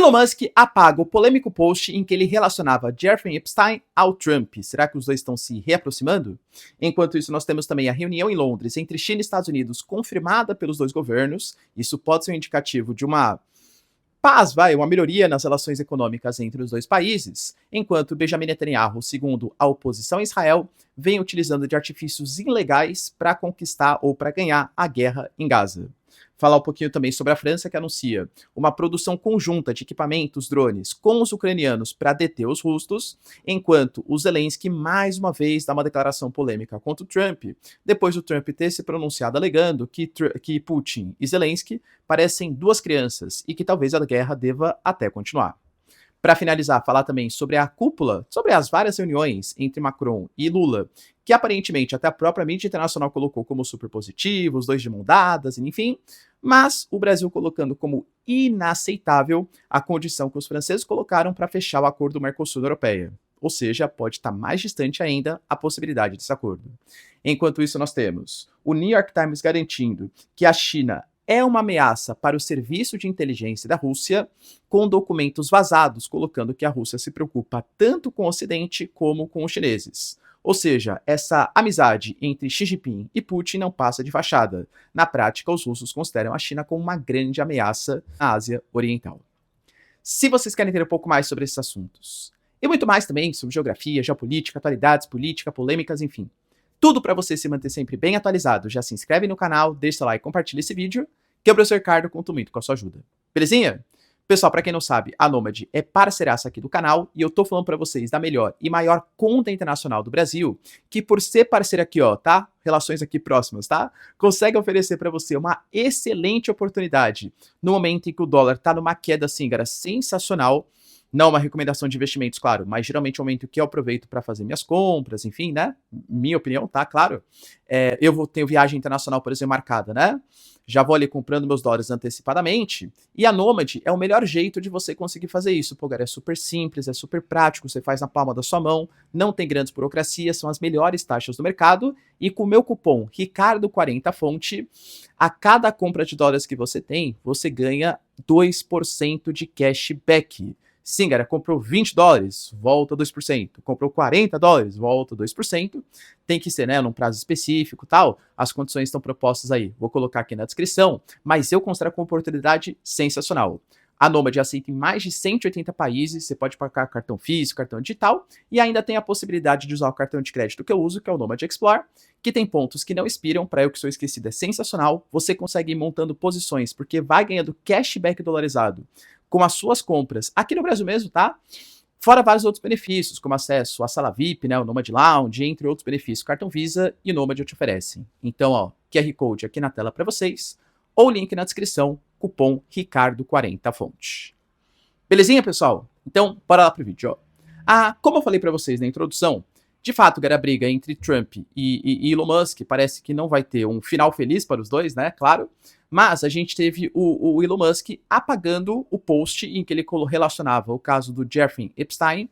Elon Musk apaga o polêmico post em que ele relacionava Jeffrey Epstein ao Trump. Será que os dois estão se reaproximando? Enquanto isso, nós temos também a reunião em Londres entre China e Estados Unidos, confirmada pelos dois governos. Isso pode ser um indicativo de uma paz, uma melhoria nas relações econômicas entre os dois países, enquanto Benjamin Netanyahu, segundo a oposição a Israel, vem utilizando de artifícios ilegais para conquistar ou para ganhar a guerra em Gaza. Falar um pouquinho também sobre a França, que anuncia uma produção conjunta de equipamentos, drones, com os ucranianos para deter os russos, enquanto o Zelensky, mais uma vez, dá uma declaração polêmica contra o Trump, depois do Trump ter se pronunciado alegando que Putin e Zelensky parecem duas crianças e que talvez a guerra deva até continuar. Para finalizar, falar também sobre a cúpula, sobre as várias reuniões entre Macron e Lula, que aparentemente até a própria mídia internacional colocou como super positivo, os dois de mão dadas, enfim, mas o Brasil colocando como inaceitável a condição que os franceses colocaram para fechar o acordo Mercosul-Europeia. Ou seja, pode estar mais distante ainda a possibilidade desse acordo. Enquanto isso, nós temos o New York Times garantindo que a China é uma ameaça para o serviço de inteligência da Rússia, com documentos vazados colocando que a Rússia se preocupa tanto com o Ocidente como com os chineses. Ou seja, essa amizade entre Xi Jinping e Putin não passa de fachada. Na prática, os russos consideram a China como uma grande ameaça à Ásia Oriental. Se vocês querem ter um pouco mais sobre esses assuntos, e muito mais também sobre geografia, geopolítica, atualidades, política, polêmicas, enfim, tudo para você se manter sempre bem atualizado, já se inscreve no canal, deixa seu like e compartilha esse vídeo, que o professor Ricardo conta muito com a sua ajuda. Belezinha? Pessoal, para quem não sabe, a Nômade é parceiraça aqui do canal e eu tô falando para vocês da melhor e maior conta internacional do Brasil, que por ser parceira aqui, ó, tá? Relações aqui próximas, tá? Consegue oferecer para você uma excelente oportunidade no momento em que o dólar tá numa queda assim, cara, sensacional. Não uma recomendação de investimentos, claro, mas geralmente é o momento que eu aproveito para fazer minhas compras, enfim, né? Minha opinião, tá? Claro. Tenho viagem internacional, por exemplo, marcada, né? Já vou ali comprando meus dólares antecipadamente. E a Nômade é o melhor jeito de você conseguir fazer isso. Pô, cara, é super simples, é super prático, você faz na palma da sua mão, não tem grandes burocracias, são as melhores taxas do mercado. E com o meu cupom Ricardo40Fonte, a cada compra de dólares que você tem, você ganha 2% de cashback. Sim, galera, comprou 20 dólares, volta 2%. Comprou 40 dólares, volta 2%. Tem que ser, né, num prazo específico e tal. As condições estão propostas aí. Vou colocar aqui na descrição, mas eu considero uma oportunidade sensacional. A Nômade aceita em mais de 180 países, você pode pagar cartão físico, cartão digital, e ainda tem a possibilidade de usar o cartão de crédito que eu uso, que é o Nômade Explore, que tem pontos que não expiram, para eu que sou esquecido é sensacional. Você consegue ir montando posições, porque vai ganhando cashback dolarizado com as suas compras aqui no Brasil mesmo, tá? Fora vários outros benefícios, como acesso à sala VIP, né, o Nômade Lounge, entre outros benefícios. Cartão Visa e Nômade te oferecem. Então, ó, QR Code aqui na tela para vocês, ou link na descrição, cupom Ricardo40Fonte. Belezinha, pessoal? Então, bora lá pro vídeo, ó. Como eu falei para vocês na introdução, de fato, a briga entre Trump e Elon Musk parece que não vai ter um final feliz para os dois, né? Claro. Mas a gente teve o Elon Musk apagando o post em que ele relacionava o caso do Jeffrey Epstein.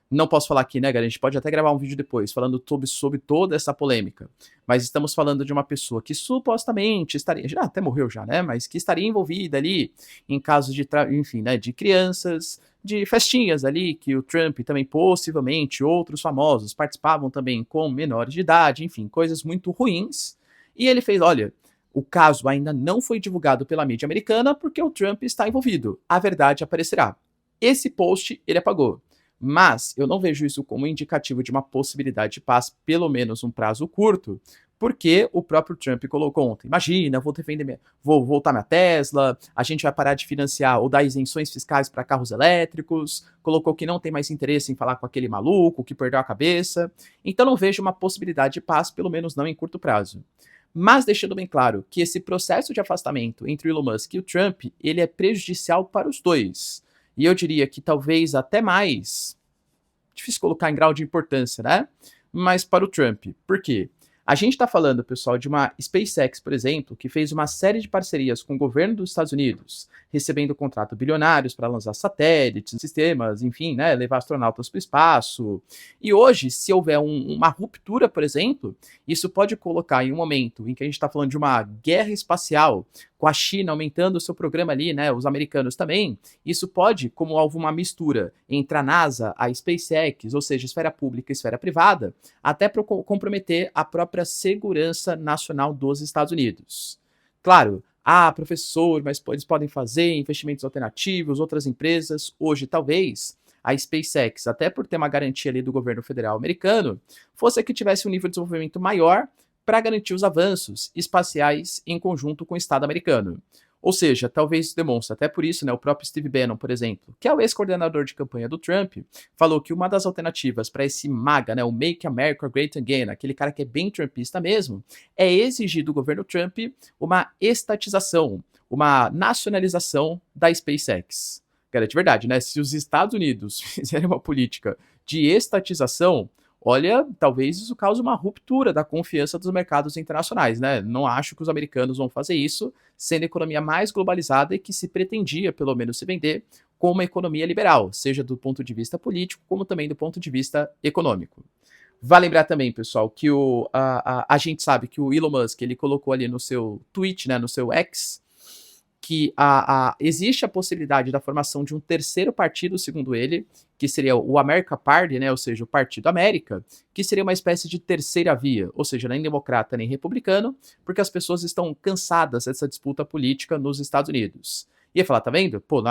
Não posso falar aqui, né, galera? A gente pode até gravar um vídeo depois falando sobre toda essa polêmica. Mas estamos falando de uma pessoa que supostamente estaria, já até morreu já, né? Mas que estaria envolvida ali em casos de, enfim, né, de crianças, de festinhas ali, que o Trump também possivelmente, outros famosos participavam também com menores de idade, enfim, coisas muito ruins. E ele fez, olha, o caso ainda não foi divulgado pela mídia americana porque o Trump está envolvido. A verdade aparecerá. Esse post ele apagou. Mas eu não vejo isso como indicativo de uma possibilidade de paz, pelo menos um prazo curto, porque o próprio Trump colocou ontem, imagina, vou voltar minha Tesla, a gente vai parar de financiar ou dar isenções fiscais para carros elétricos, colocou que não tem mais interesse em falar com aquele maluco que perdeu a cabeça, então não vejo uma possibilidade de paz, pelo menos não em curto prazo. Mas deixando bem claro que esse processo de afastamento entre o Elon Musk e o Trump, ele é prejudicial para os dois. E eu diria que talvez até mais, difícil colocar em grau de importância, né? Mas para o Trump. Por quê? A gente está falando, pessoal, de uma SpaceX, por exemplo, que fez uma série de parcerias com o governo dos Estados Unidos, recebendo contratos bilionários para lançar satélites, sistemas, enfim, né, levar astronautas para o espaço. E hoje, se houver uma ruptura, por exemplo, isso pode colocar em um momento em que a gente está falando de uma guerra espacial, com a China aumentando o seu programa ali, né, os americanos também, isso pode, como houve uma mistura entre a NASA, a SpaceX, ou seja, esfera pública e esfera privada, até para comprometer a própria segurança nacional dos Estados Unidos. Claro, professor, mas eles podem fazer investimentos alternativos, outras empresas. Hoje, talvez, a SpaceX, até por ter uma garantia ali do governo federal americano, fosse a que tivesse um nível de desenvolvimento maior para garantir os avanços espaciais em conjunto com o Estado americano. Ou seja, talvez isso demonstre, até por isso, né, o próprio Steve Bannon, por exemplo, que é o ex-coordenador de campanha do Trump, falou que uma das alternativas para esse MAGA, né, o Make America Great Again, aquele cara que é bem trumpista mesmo, é exigir do governo Trump uma estatização, uma nacionalização da SpaceX. Cara, de verdade, né, se os Estados Unidos fizerem uma política de estatização, olha, talvez isso cause uma ruptura da confiança dos mercados internacionais, né? Não acho que os americanos vão fazer isso, sendo a economia mais globalizada e que se pretendia, pelo menos, se vender como uma economia liberal, seja do ponto de vista político, como também do ponto de vista econômico. Vale lembrar também, pessoal, que a gente sabe que o Elon Musk, ele colocou ali no seu tweet, né, no seu X, que existe a possibilidade da formação de um terceiro partido, segundo ele, que seria o America Party, né, ou seja, o Partido América, que seria uma espécie de terceira via, ou seja, nem democrata nem republicano, porque as pessoas estão cansadas dessa disputa política nos Estados Unidos. E ia falar, tá vendo? Pô,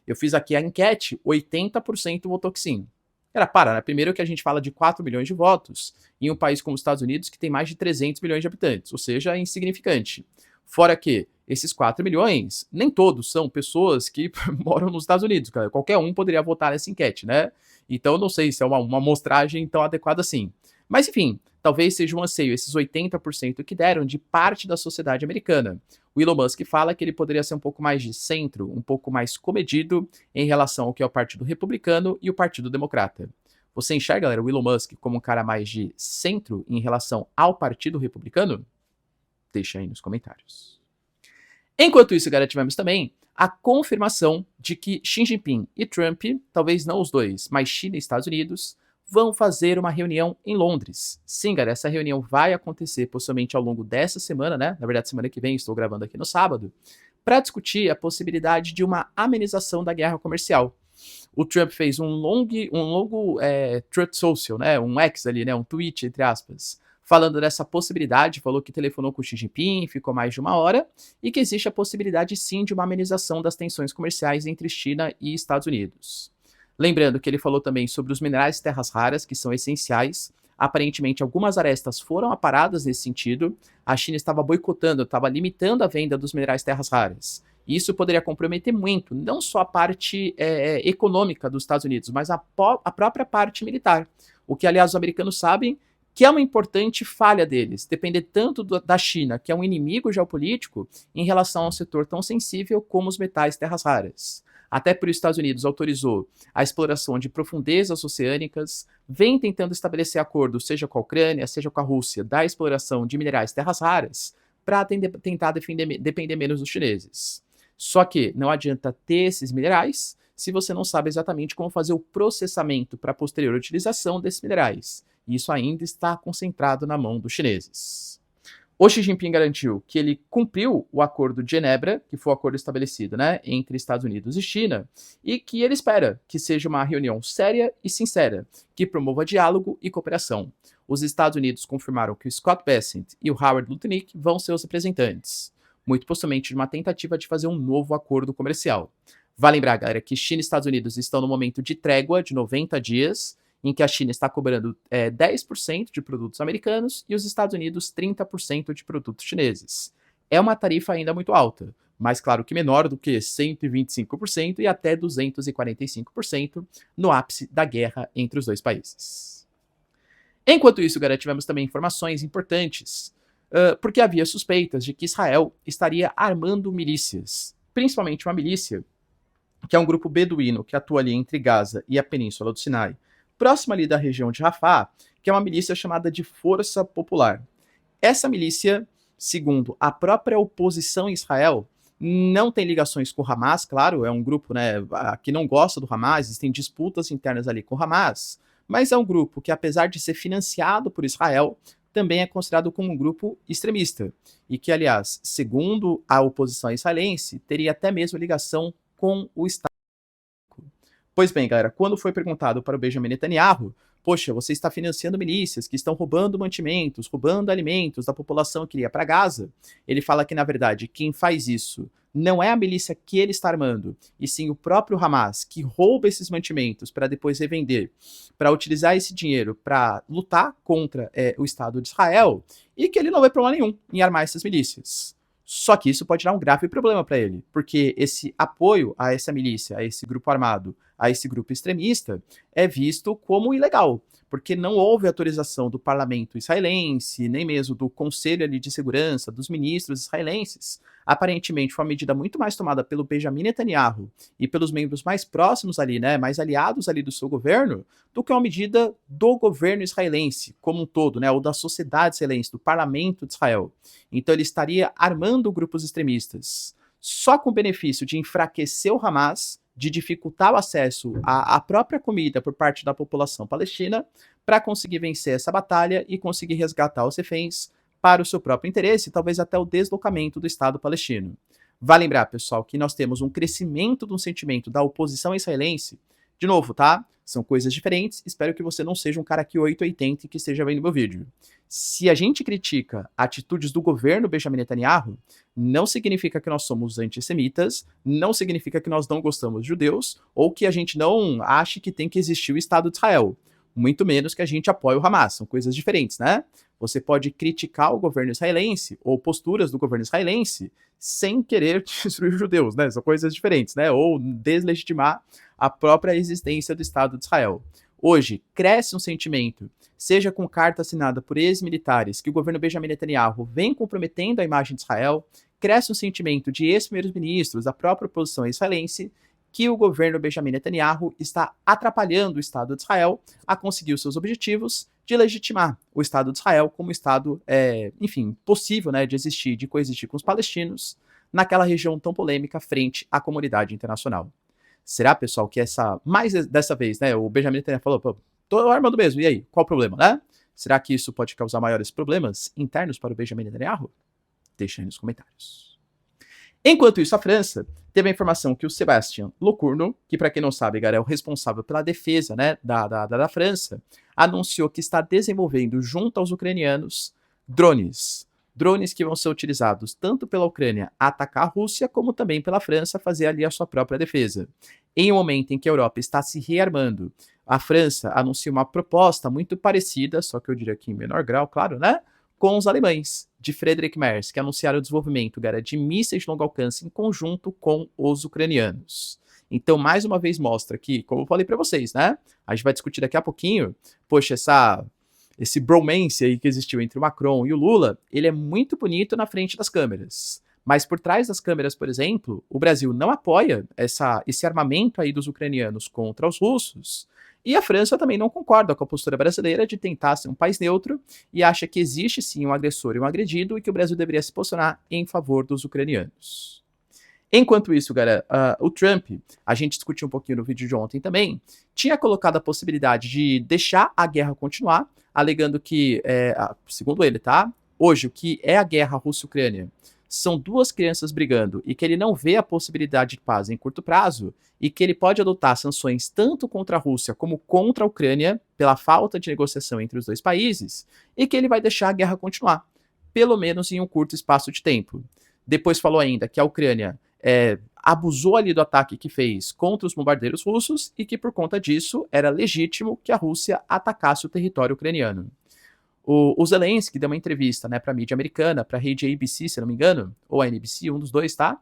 eu fiz aqui a enquete, 80% votou que sim. Né? Primeiro que a gente fala de 4 milhões de votos em um país como os Estados Unidos que tem mais de 300 milhões de habitantes, ou seja, é insignificante. Fora que esses 4 milhões, nem todos são pessoas que moram nos Estados Unidos, cara. Qualquer um poderia votar nessa enquete, né? Então, não sei se é uma amostragem tão adequada assim. Mas, enfim, talvez seja um anseio, esses 80% que deram de parte da sociedade americana. O Elon Musk fala que ele poderia ser um pouco mais de centro, um pouco mais comedido em relação ao que é o Partido Republicano e o Partido Democrata. Você enxerga, galera, o Elon Musk como um cara mais de centro em relação ao Partido Republicano? Deixa aí nos comentários. Enquanto isso, galera, tivemos também a confirmação de que Xi Jinping e Trump, talvez não os dois, mas China e Estados Unidos, vão fazer uma reunião em Londres. Sim, galera, essa reunião vai acontecer possivelmente ao longo dessa semana, né? Na verdade, semana que vem, estou gravando aqui no sábado, para discutir a possibilidade de uma amenização da guerra comercial. O Trump fez um longo Truth Social, né? Um X ali, né? Um tweet, entre aspas, falando dessa possibilidade, falou que telefonou com o Xi Jinping, ficou mais de 1 hora, e que existe a possibilidade sim de uma amenização das tensões comerciais entre China e Estados Unidos. Lembrando que ele falou também sobre os minerais e terras raras, que são essenciais. Aparentemente, algumas arestas foram aparadas nesse sentido. A China estava boicotando, estava limitando a venda dos minerais e terras raras. E isso poderia comprometer muito, não só a parte econômica dos Estados Unidos, mas a própria parte militar. O que, aliás, os americanos sabem que é uma importante falha deles, depender tanto da China, que é um inimigo geopolítico, em relação a um setor tão sensível como os metais e terras raras. Até por isso, os Estados Unidos autorizou a exploração de profundezas oceânicas, vem tentando estabelecer acordos, seja com a Ucrânia, seja com a Rússia, da exploração de minerais e terras raras, para tentar depender menos dos chineses. Só que não adianta ter esses minerais se você não sabe exatamente como fazer o processamento para a posterior utilização desses minerais. E isso ainda está concentrado na mão dos chineses. O Xi Jinping garantiu que ele cumpriu o acordo de Genebra, que foi o acordo estabelecido, né, entre Estados Unidos e China, e que ele espera que seja uma reunião séria e sincera, que promova diálogo e cooperação. Os Estados Unidos confirmaram que o Scott Bessent e o Howard Lutnick vão ser os representantes, muito possivelmente numa tentativa de fazer um novo acordo comercial. Vale lembrar, galera, que China e Estados Unidos estão no momento de trégua de 90 dias, em que a China está cobrando 10% de produtos americanos e os Estados Unidos 30% de produtos chineses. É uma tarifa ainda muito alta, mas claro que menor do que 125% e até 245% no ápice da guerra entre os dois países. Enquanto isso, galera, tivemos também informações importantes, porque havia suspeitas de que Israel estaria armando milícias, principalmente uma milícia, que é um grupo beduíno que atua ali entre Gaza e a Península do Sinai, próxima ali da região de Rafah, que é uma milícia chamada de Força Popular. Essa milícia, segundo a própria oposição em Israel, não tem ligações com o Hamas, claro, é um grupo, né, que não gosta do Hamas, existem disputas internas ali com o Hamas, mas é um grupo que, apesar de ser financiado por Israel, também é considerado como um grupo extremista, e que, aliás, segundo a oposição israelense, teria até mesmo ligação com o Estado. Pois bem, galera, quando foi perguntado para o Benjamin Netanyahu, poxa, você está financiando milícias que estão roubando mantimentos, roubando alimentos da população que iria para Gaza, ele fala que, na verdade, quem faz isso não é a milícia que ele está armando, e sim o próprio Hamas, que rouba esses mantimentos para depois revender, para utilizar esse dinheiro para lutar contra o Estado de Israel, e que ele não vê problema nenhum em armar essas milícias. Só que isso pode dar um grave problema para ele, porque esse apoio a essa milícia, a esse grupo armado, a esse grupo extremista, é visto como ilegal, porque não houve autorização do parlamento israelense, nem mesmo do Conselho ali de Segurança, dos ministros israelenses. Aparentemente foi uma medida muito mais tomada pelo Benjamin Netanyahu e pelos membros mais próximos ali, né, mais aliados ali do seu governo, do que uma medida do governo israelense como um todo, né, ou da sociedade israelense, do parlamento de Israel. Então ele estaria armando grupos extremistas, só com o benefício de enfraquecer o Hamas, de dificultar o acesso à própria comida por parte da população palestina, para conseguir vencer essa batalha e conseguir resgatar os reféns para o seu próprio interesse e talvez até o deslocamento do Estado palestino. Vale lembrar, pessoal, que nós temos um crescimento de um sentimento da oposição israelense. De novo, tá? São coisas diferentes. Espero que você não seja um cara aqui 880 e que esteja vendo meu vídeo. Se a gente critica atitudes do governo Benjamin Netanyahu, não significa que nós somos antissemitas, não significa que nós não gostamos de judeus, ou que a gente não ache que tem que existir o Estado de Israel. Muito menos que a gente apoie o Hamas. São coisas diferentes, né? Você pode criticar o governo israelense, ou posturas do governo israelense, sem querer destruir os judeus, né? São coisas diferentes, né? Ou deslegitimar a própria existência do Estado de Israel. Hoje, cresce um sentimento, seja com carta assinada por ex-militares, que o governo Benjamin Netanyahu vem comprometendo a imagem de Israel, cresce um sentimento de ex-primeiros ministros da própria oposição israelense, que o governo Benjamin Netanyahu está atrapalhando o Estado de Israel a conseguir os seus objetivos de legitimar o Estado de Israel como Estado, enfim, possível, né, de existir, de coexistir com os palestinos naquela região tão polêmica frente à comunidade internacional. Será, pessoal, que mais dessa vez, né, o Benjamin Netanyahu falou, pô, tô armando mesmo, e aí, qual o problema, né? Será que isso pode causar maiores problemas internos para o Benjamin Netanyahu? Deixa aí nos comentários. Enquanto isso, a França teve a informação que o Sébastien Lecornu, que para quem não sabe, galera, é o responsável pela defesa, né, da França, anunciou que está desenvolvendo junto aos ucranianos drones que vão ser utilizados tanto pela Ucrânia a atacar a Rússia, como também pela França fazer ali a sua própria defesa. Em um momento em que a Europa está se rearmando, a França anuncia uma proposta muito parecida, só que eu diria que em menor grau, claro, né, com os alemães, de Friedrich Merz, que anunciaram o desenvolvimento, galera, de mísseis de longo alcance em conjunto com os ucranianos. Então, mais uma vez mostra que, como eu falei para vocês, né, a gente vai discutir daqui a pouquinho, poxa, esse bromance aí que existiu entre o Macron e o Lula, ele é muito bonito na frente das câmeras. Mas por trás das câmeras, por exemplo, o Brasil não apoia esse armamento aí dos ucranianos contra os russos, e a França também não concorda com a postura brasileira de tentar ser um país neutro e acha que existe sim um agressor e um agredido e que o Brasil deveria se posicionar em favor dos ucranianos. Enquanto isso, galera, o Trump, a gente discutiu um pouquinho no vídeo de ontem também, tinha colocado a possibilidade de deixar a guerra continuar, alegando que, segundo ele, tá? Hoje, o que é a guerra Rússia-Ucrânia são duas crianças brigando e que ele não vê a possibilidade de paz em curto prazo e que ele pode adotar sanções tanto contra a Rússia como contra a Ucrânia pela falta de negociação entre os dois países e que ele vai deixar a guerra continuar, pelo menos em um curto espaço de tempo. Depois falou ainda que a Ucrânia abusou ali do ataque que fez contra os bombardeiros russos e que por conta disso era legítimo que a Rússia atacasse o território ucraniano. O Zelensky deu uma entrevista, né, para a mídia americana, para a rede ABC, se não me engano, ou a NBC, um dos dois, tá?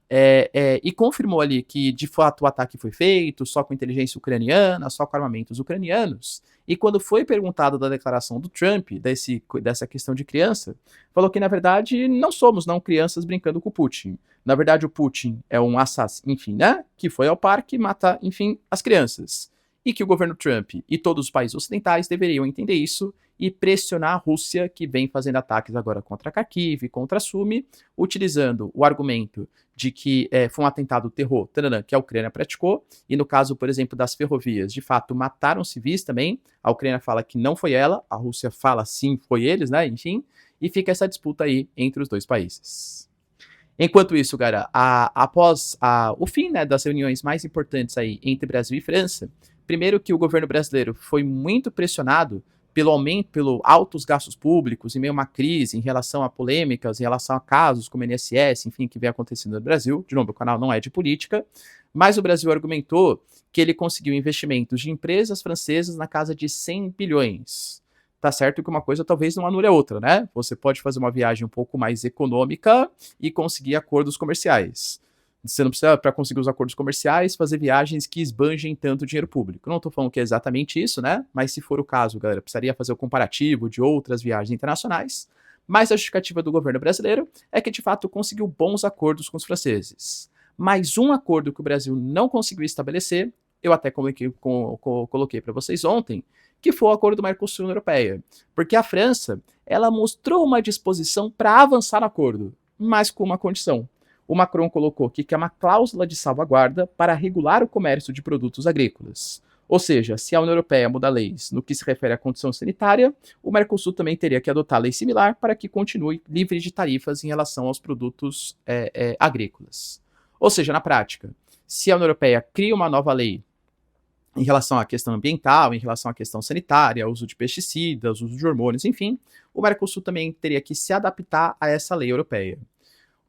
E confirmou ali que, de fato, o ataque foi feito só com inteligência ucraniana, só com armamentos ucranianos. E quando foi perguntado da declaração do Trump, dessa questão de criança, falou que, na verdade, não somos crianças brincando com o Putin. Na verdade, o Putin é um assassino, enfim, né, que foi ao parque matar, enfim, as crianças. E que o governo Trump e todos os países ocidentais deveriam entender isso e pressionar a Rússia, que vem fazendo ataques agora contra Kharkiv, contra Sumi, utilizando o argumento de que foi um atentado terror, que a Ucrânia praticou, e no caso, por exemplo, das ferrovias, de fato, mataram civis também, a Ucrânia fala que não foi ela, a Rússia fala sim, foi eles, né, enfim, e fica essa disputa aí entre os dois países. Enquanto isso, cara, após o fim, né, das reuniões mais importantes aí entre Brasil e França, primeiro que o governo brasileiro foi muito pressionado pelo altos gastos públicos, em meio a uma crise, em relação a polêmicas, em relação a casos como o INSS, enfim, que vem acontecendo no Brasil. De novo, o canal não é de política, mas o Brasil argumentou que ele conseguiu investimentos de empresas francesas na casa de 100 bilhões. Tá certo que uma coisa talvez não anule a outra, né? Você pode fazer uma viagem um pouco mais econômica e conseguir acordos comerciais. Você não precisa, para conseguir os acordos comerciais, fazer viagens que esbanjem tanto dinheiro público. Não estou falando que é exatamente isso, né? Mas se for o caso, galera, precisaria fazer o comparativo de outras viagens internacionais. Mas a justificativa do governo brasileiro é que, de fato, conseguiu bons acordos com os franceses. Mas um acordo que o Brasil não conseguiu estabelecer, eu até coloquei para vocês ontem, que foi o acordo do Mercosul União Europeia. Porque a França, ela mostrou uma disposição para avançar no acordo, mas com uma condição. O Macron colocou aqui que é uma cláusula de salvaguarda para regular o comércio de produtos agrícolas. Ou seja, se a União Europeia muda leis no que se refere à condição sanitária, o Mercosul também teria que adotar lei similar para que continue livre de tarifas em relação aos produtos agrícolas. Ou seja, na prática, se a União Europeia cria uma nova lei em relação à questão ambiental, em relação à questão sanitária, uso de pesticidas, uso de hormônios, enfim, o Mercosul também teria que se adaptar a essa lei europeia.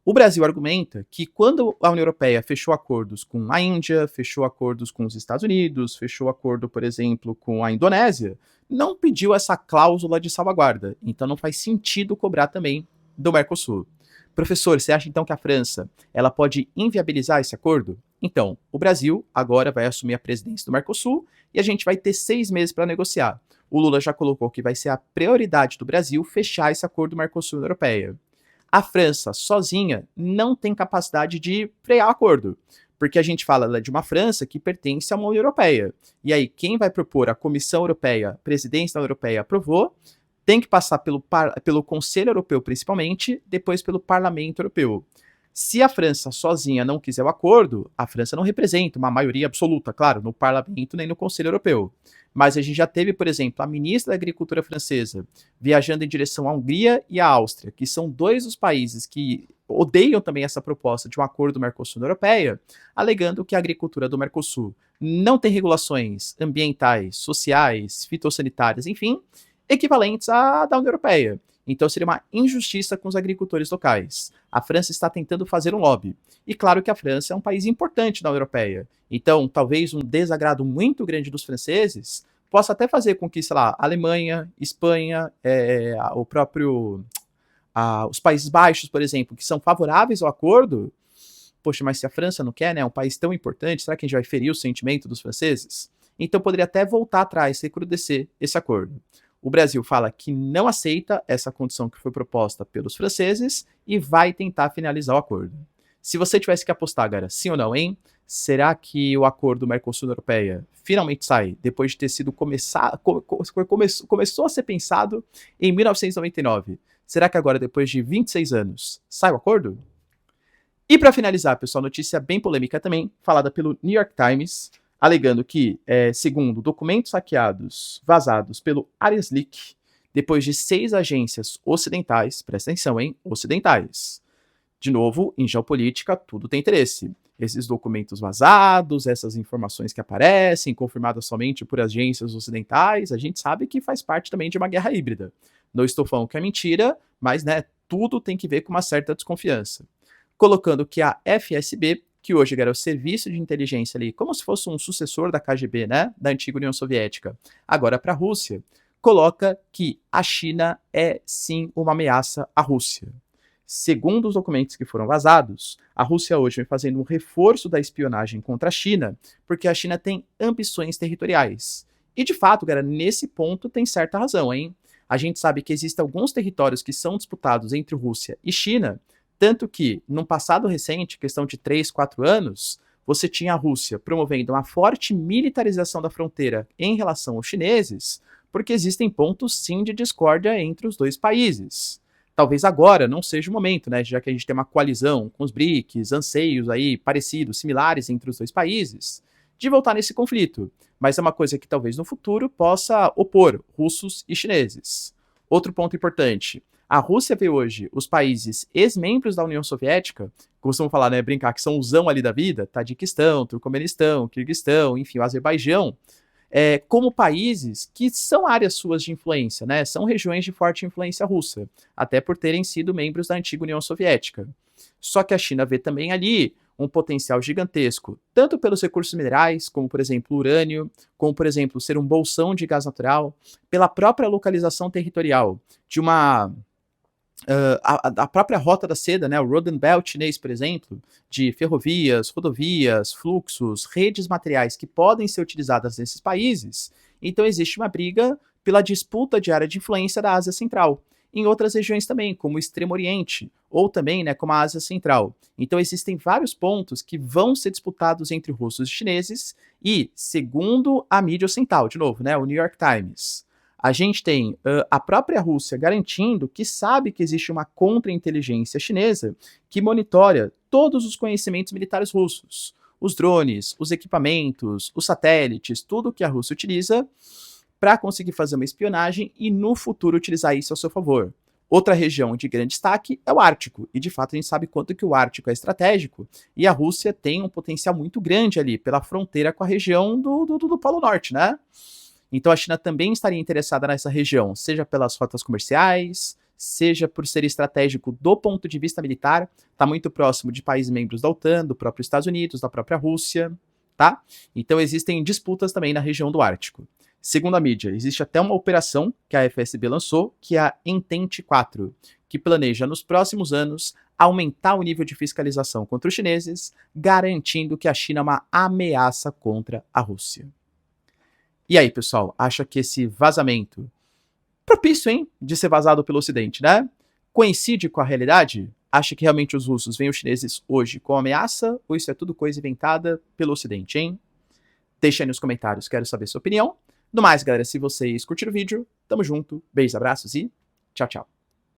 O Brasil argumenta que quando a União Europeia fechou acordos com a Índia, fechou acordos com os Estados Unidos, fechou acordo, por exemplo, com a Indonésia, não pediu essa cláusula de salvaguarda. Então não faz sentido cobrar também do Mercosul. Professor, você acha então que a França ela pode inviabilizar esse acordo? Então, o Brasil agora vai assumir a presidência do Mercosul e a gente vai ter 6 meses para negociar. O Lula já colocou que vai ser a prioridade do Brasil fechar esse acordo Mercosul-União Europeia. A França, sozinha, não tem capacidade de frear o acordo, porque a gente fala de uma França que pertence a uma União Europeia. E aí, quem vai propor a Comissão Europeia, a presidência da União Europeia aprovou, tem que passar pelo Conselho Europeu principalmente, depois pelo Parlamento Europeu. Se a França sozinha não quiser o acordo, a França não representa uma maioria absoluta, claro, no Parlamento nem no Conselho Europeu. Mas a gente já teve, por exemplo, a ministra da Agricultura francesa viajando em direção à Hungria e à Áustria, que são dois dos países que odeiam também essa proposta de um acordo do Mercosul Europeia, alegando que a agricultura do Mercosul não tem regulações ambientais, sociais, fitossanitárias, enfim, equivalentes à da União Europeia. Então seria uma injustiça com os agricultores locais. A França está tentando fazer um lobby. E claro que a França é um país importante na União Europeia. Então, talvez um desagrado muito grande dos franceses possa até fazer com que, sei lá, Alemanha, Espanha, os Países Baixos, por exemplo, que são favoráveis ao acordo, poxa, mas se a França não quer, né, é um país tão importante, será que a gente vai ferir o sentimento dos franceses? Então poderia até voltar atrás, recrudescer esse acordo. O Brasil fala que não aceita essa condição que foi proposta pelos franceses e vai tentar finalizar o acordo. Se você tivesse que apostar, galera, sim ou não, hein? Será que o acordo Mercosul-Europeia finalmente sai depois de ter sido começou a ser pensado em 1999? Será que agora, depois de 26 anos, sai o acordo? E para finalizar, pessoal, notícia bem polêmica também, falada pelo New York Times, alegando que, segundo documentos hackeados vazados pelo Arias Leak, depois de 6 agências ocidentais, presta atenção, hein, ocidentais. De novo, em geopolítica, tudo tem interesse. Esses documentos vazados, essas informações que aparecem, confirmadas somente por agências ocidentais, a gente sabe que faz parte também de uma guerra híbrida. Não estou falando que é mentira, mas, né, tudo tem que ver com uma certa desconfiança. Colocando que a FSB, que hoje era o serviço de inteligência ali, como se fosse um sucessor da KGB, né, da antiga União Soviética, agora para a Rússia, coloca que a China é sim uma ameaça à Rússia. Segundo os documentos que foram vazados, a Rússia hoje vem fazendo um reforço da espionagem contra a China, porque a China tem ambições territoriais. E de fato, galera, nesse ponto tem certa razão, hein? A gente sabe que existem alguns territórios que são disputados entre Rússia e China, tanto que, num passado recente, questão de 3, 4 anos, você tinha a Rússia promovendo uma forte militarização da fronteira em relação aos chineses, porque existem pontos sim de discórdia entre os dois países. Talvez agora não seja o momento, né, já que a gente tem uma coalizão com os BRICS, anseios aí parecidos, similares entre os dois países, de voltar nesse conflito, mas é uma coisa que talvez no futuro possa opor russos e chineses. Outro ponto importante, a Rússia vê hoje os países ex-membros da União Soviética, costumam falar, né, brincar que são o zão ali da vida, Tadiquistão, Turcomenistão, Quirguistão, enfim, o Azerbaijão, como países que são áreas suas de influência, né? São regiões de forte influência russa, até por terem sido membros da antiga União Soviética. Só que a China vê também ali um potencial gigantesco, tanto pelos recursos minerais, como por exemplo o urânio, como por exemplo ser um bolsão de gás natural, pela própria localização territorial de uma a própria rota da seda, né, o Road and Belt chinês, por exemplo, de ferrovias, rodovias, fluxos, redes materiais que podem ser utilizadas nesses países, então existe uma briga pela disputa de área de influência da Ásia Central. Em outras regiões também, como o Extremo Oriente, ou também, né, como a Ásia Central. Então existem vários pontos que vão ser disputados entre russos e chineses, e, segundo a mídia ocidental, de novo, né, o New York Times, a gente tem a própria Rússia garantindo que sabe que existe uma contra-inteligência chinesa que monitora todos os conhecimentos militares russos, os drones, os equipamentos, os satélites, tudo que a Rússia utiliza para conseguir fazer uma espionagem e no futuro utilizar isso a seu favor. Outra região de grande destaque é o Ártico, e de fato a gente sabe quanto que o Ártico é estratégico, e a Rússia tem um potencial muito grande ali pela fronteira com a região do Polo Norte, né? Então a China também estaria interessada nessa região, seja pelas rotas comerciais, seja por ser estratégico do ponto de vista militar, está muito próximo de países membros da OTAN, do próprio Estados Unidos, da própria Rússia, tá? Então existem disputas também na região do Ártico. Segundo a mídia, existe até uma operação que a FSB lançou, que é a Entente 4, que planeja nos próximos anos aumentar o nível de fiscalização contra os chineses, garantindo que a China é uma ameaça contra a Rússia. E aí, pessoal, acha que esse vazamento, propício, hein, de ser vazado pelo Ocidente, né? Coincide com a realidade? Acha que realmente os russos veem os chineses hoje como ameaça? Ou isso é tudo coisa inventada pelo Ocidente, hein? Deixa aí nos comentários, quero saber sua opinião. No mais, galera, se vocês curtiram o vídeo, tamo junto, beijos, abraços e tchau, tchau.